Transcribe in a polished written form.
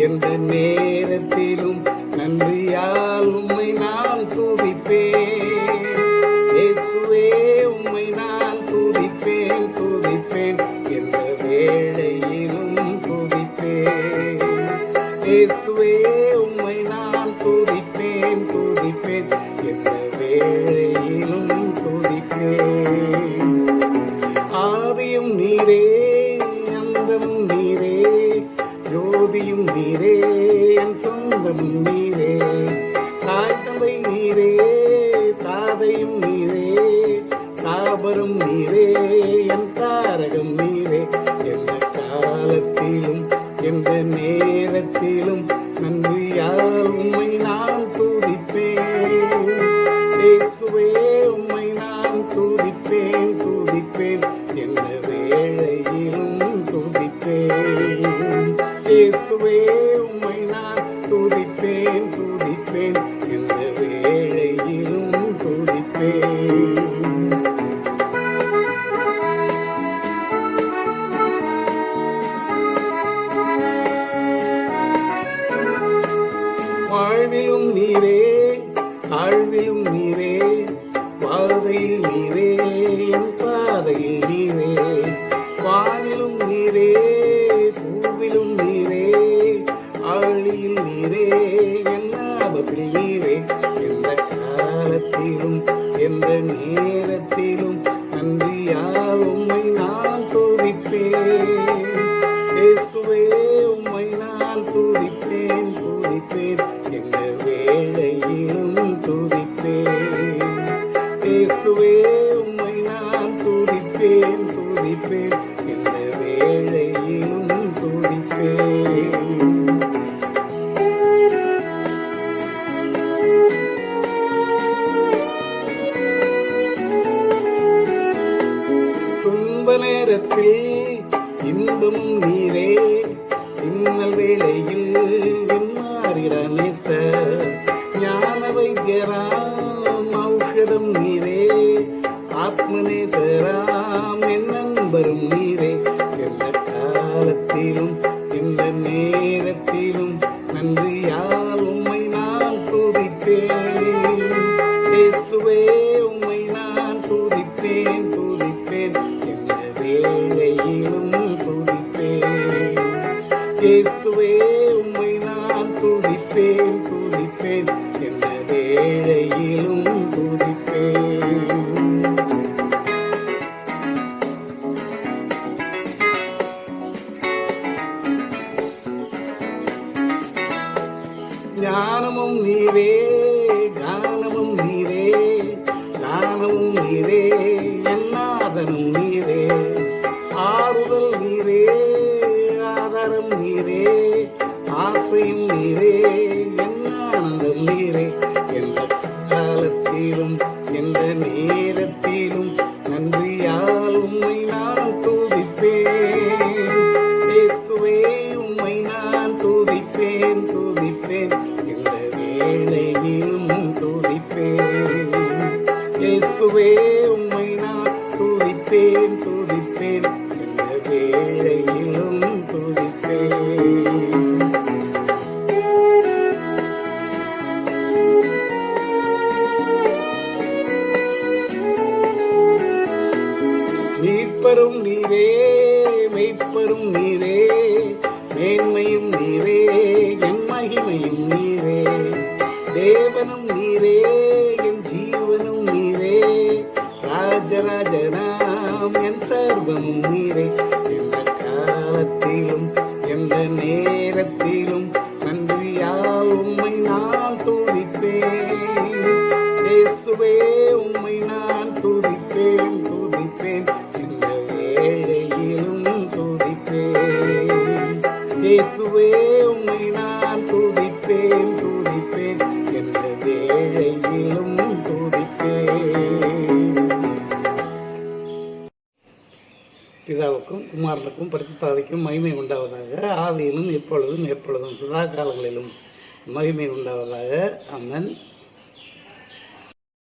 எந்த நேரத்திலும் நன்றியால் உம்மை நான் துதிப்பேன். இயேசுவே உம்மை நான் துதிப்பேன் துதிப்பேன், எந்த வேளையிலும் துதிப்பேன். இயேசுவே உம்மை நான் துதிப்பேன் துதிப்பேன், எந்த வேளையிலும் துதிப்பேன். ஆதியும் நீரே, அந்தமும் நீரே, ஜோதியும் நீரே, என் சொந்தமும் நீரே. தாய் தந்தை நீரே, தாதையும் நீரே, தாபரும் நீரே, என் தாரகம் நீரே. எந்த காலத்திலும் எந்த நேரத்திலும் நன்றியால் உம்மை நான் துதிப்பேன். இயேசுவே உம்மை நான் துதிப்பேன் துதிப்பேன், எந்த வேளையிலும் துதிப்பேன். இயேசுவே உம்மை நான் துதிப்பேன் துதிப்பேன், எந்த வேளையிலும் துதிப்பேன். வாழ்விலும் நீரே, தாழ்விலும் நீரே, பாதையில் நீரே, என் பாதையில் நீரே. வானிலும் நீரே, பூவிலும் நீரே, ஆழியில் நீரே, என் ஆபத்தில் நீரே. எந்த காலத்திலும் எந்த நேரத்திலும் நன்றியால் உம்மை நான் துதிப்பேன். இயேசுவே உம்மை நான் துதிப்பேன் துதிப்பேன், எந்த வேளையிலும் துதிப்பேன். இயேசுவே உம்மை நான் துதிப்பேன் துதிப்பேன், எந்த வேளையிலும் துதிப்பேன். துன்ப நேரத்தில் இன்பமும் நீரே, இன்னல் வேளையில் என்மாறிட ஞான வைத்தியராம் ஔஷதம் நீரே, ஆத்மநேசராம் என் நண்பரும் நீரே. எந்த காலத்திலும் எந்த நேரத்திலும் நன்றியால் உம்மை நான் துதிப்பேன். இயேசுவே உம்மை நான் துதிப்பேன் துதிப்பேன், எந்த வேளையிலும் துதிப்பேன். இயேசுவே உம்மை நான் துதிப்பேன் துதிப்பேன், எந்த வேளையிலும் துதிப்பேன். ஞானமும் நீரே, கானமும் நீரே, ஞானமும் நீரே, என்னாதனும் நீரே. ஆறுதல் நீரே, ஆதாரம் நீரே, ஆசையும் நீரே, என் ஆனந்தம் நீரே. எந்த காலத்திலும் எந்த நேரத்திலும் நன்றியால் உம்மை நான் துதிப்பேன். இயேசுவே உம்மை நான் துதிப்பேன் துதிப்பேன், எந்த வேளையிலும் துதிப்பேன். இயேசுவே உம்மை நான் துதிப்பேன் துதிப்பேன், எந்த வேளையிலும் துதிப்பேன். மீட்பரும் நீரே, மெய்ப்பரும் நீரே, மேன்மையும் நீரே, என் மகிமையும் நீரே. தேவனும் நீரே, என் ஜீவனும் நீரே, ராஜராஜனாம் என் சர்வமும் நீரே. எந்த காலத்திலும் எந்த நேரத்திலும் நன்றியால் உம்மை நான் துதிப்பேன். இயேசுவே உம்மை நான் துதிப்பேன் துதிப்பேன், எந்த வேளையிலும் துதிப்பேன். இயேசுவே உம்மை நான் துதிப்பேன் துதிப்பேன், எந்த வேளையிலும் துதிப்பேன். பிதாவுக்கும் குமாரனுக்கும் பரிசுத்தாவிக்கும் மகிமை உண்டாவதாக, ஆதியிலும் இப்பொழுதும் எப்பொழுதும் சதா காலங்களிலும் மகிமை உண்டாவதாக. ஆமென்.